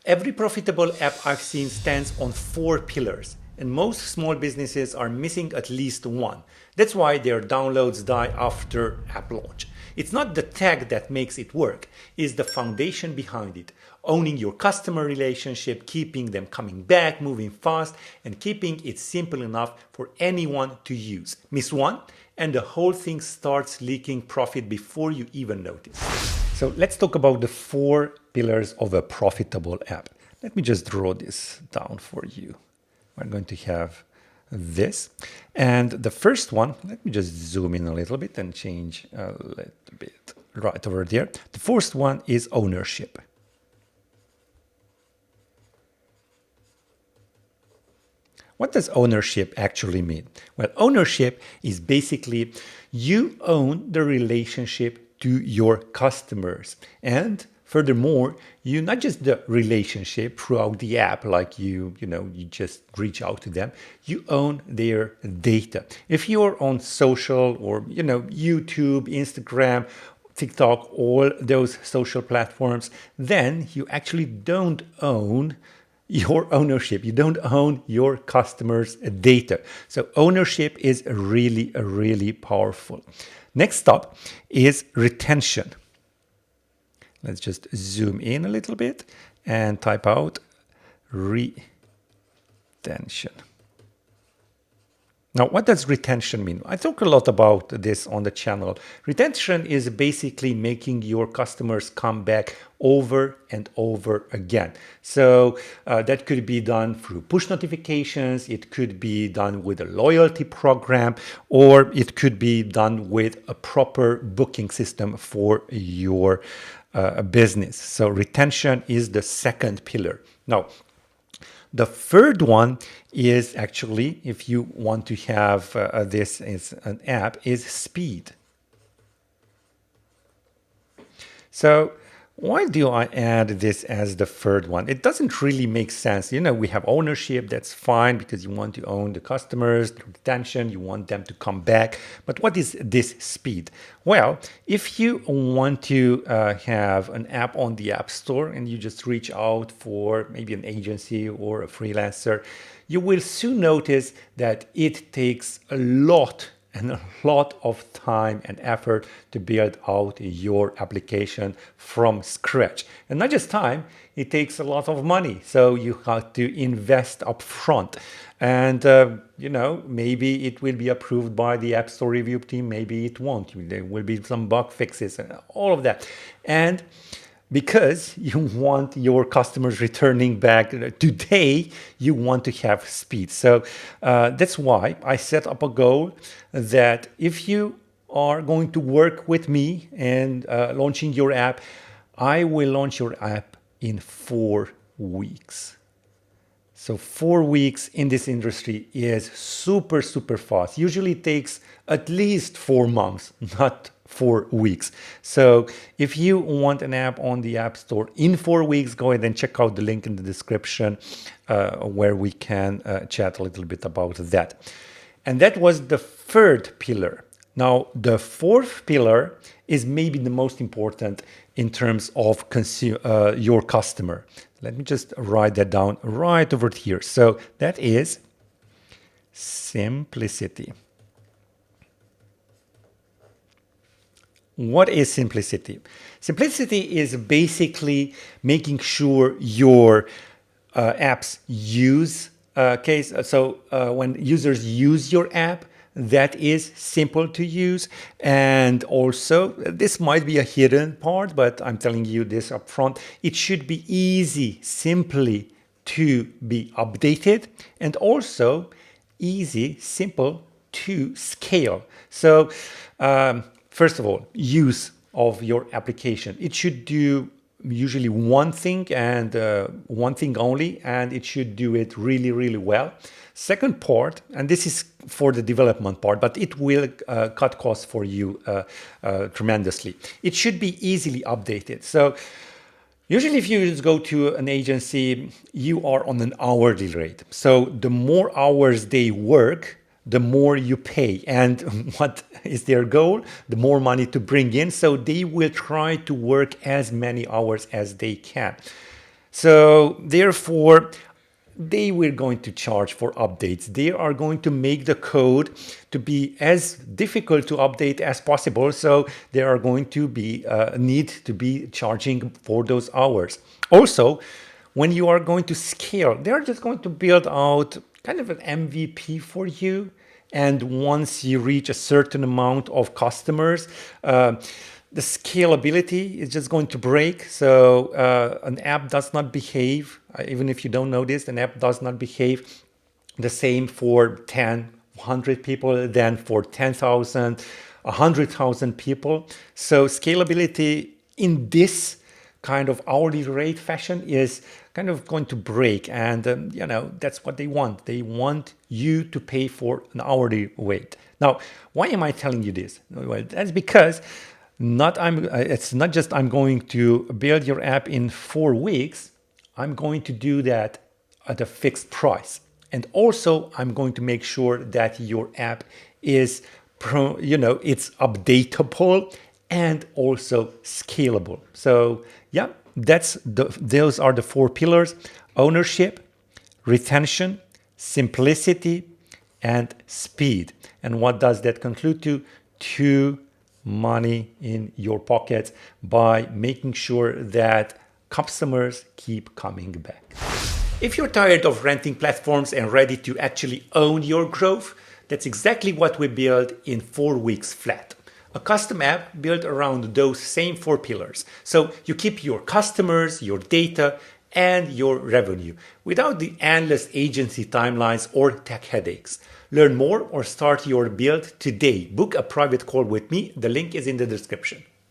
Every profitable app I've seen stands on 4 pillars, and most small businesses are missing at least one. That's why their downloads die after app launch. It's not the tech that makes it work, it's the foundation behind it. Owning your customer relationship, keeping them coming back, moving fast, and keeping it simple enough for anyone to use. Miss one, and the whole thing starts leaking profit before you even notice. So let's talk about the 4 pillars of a profitable app. Let me just draw this down for you. We're going to have this. And the first one, let me just zoom in a little bit and change a little bit right over there. The first one is ownership. What does ownership actually mean? Well, ownership is basically you own the relationship to your customers. And furthermore, you not just the relationship throughout the app, like you just reach out to them, you own their data. If you're on social or, YouTube, Instagram, TikTok, all those social platforms, then you actually don't own your ownership. You don't own your customers' data. So ownership is really powerful. Next up is retention. Let's just zoom in a little bit and type out retention. Now, what does retention mean? I talk a lot about this on the channel. Retention is basically making your customers come back over and over again. So that could be done through push notifications, it could be done with a loyalty program, or it could be done with a proper booking system for your business. So retention is the second pillar. Now, the third one is actually, if you want to have this as an app, is speed. So why do I add this as the third one? It doesn't really make sense. We have ownership, that's fine because you want to own the customers, the retention, you want them to come back. But what is this speed? Well, if you want to have an app on the App Store and you just reach out for maybe an agency or a freelancer, you will soon notice that it takes a lot of time and effort to build out your application from scratch. And not just time, it takes a lot of money. So you have to invest upfront. And, maybe it will be approved by the App Store review team, maybe it won't. There will be some bug fixes and all of that. And because you want your customers returning back today, you want to have speed. So that's why I set up a goal that if you are going to work with me and launching your app, I will launch your app in 4 weeks. So 4 weeks in this industry is super fast. Usually it takes at least 4 months, not 4 weeks. So if you want an app on the App Store in 4 weeks, go ahead and check out the link in the description where we can chat a little bit about that. And that was the third pillar. Now, the fourth pillar is maybe the most important in terms of your customer. Let me just write that down right over here. So that is simplicity. What is simplicity? Simplicity is basically making sure your apps use case. So when users use your app, that is simple to use. And also, this might be a hidden part, but I'm telling you this up front. It should be easy, simply to be updated, and also easy, simple to scale. So first of all, use of your application. It should do usually one thing and one thing only, and it should do it really well. Second part, and this is for the development part, but it will cut costs for you tremendously. It should be easily updated. So usually if you just go to an agency, you are on an hourly rate. So the more hours they work, the more you pay. And what is their goal? The more money to bring in. So they will try to work as many hours as they can. So therefore, they were going to charge for updates. They are going to make the code to be as difficult to update as possible. So they are going to be need to be charging for those hours. Also, when you are going to scale, they're just going to build out kind of an MVP for you. And once you reach a certain amount of customers, the scalability is just going to break. So an app does not behave, even if you don't know this, an app does not behave the same for 10, 100 people than for 10,000, 100,000 people. So scalability in this kind of hourly rate fashion is kind of going to break. And, that's what they want. They want you to pay for an hourly rate. Now, why am I telling you this? Well, that's because it's not just I'm going to build your app in 4 weeks. I'm going to do that at a fixed price. And also, I'm going to make sure that your app is, it's updatable and also scalable. So yeah, those are the 4 pillars: ownership, retention, simplicity, and speed. And what does that conclude to money in your pockets by making sure that customers keep coming back. If you're tired of renting platforms and ready to actually own your growth, that's exactly what we built in 4 weeks flat. A custom app built around those same 4 pillars. So you keep your customers, your data, and your revenue without the endless agency timelines or tech headaches. Learn more or start your build today. Book a private call with me. The link is in the description.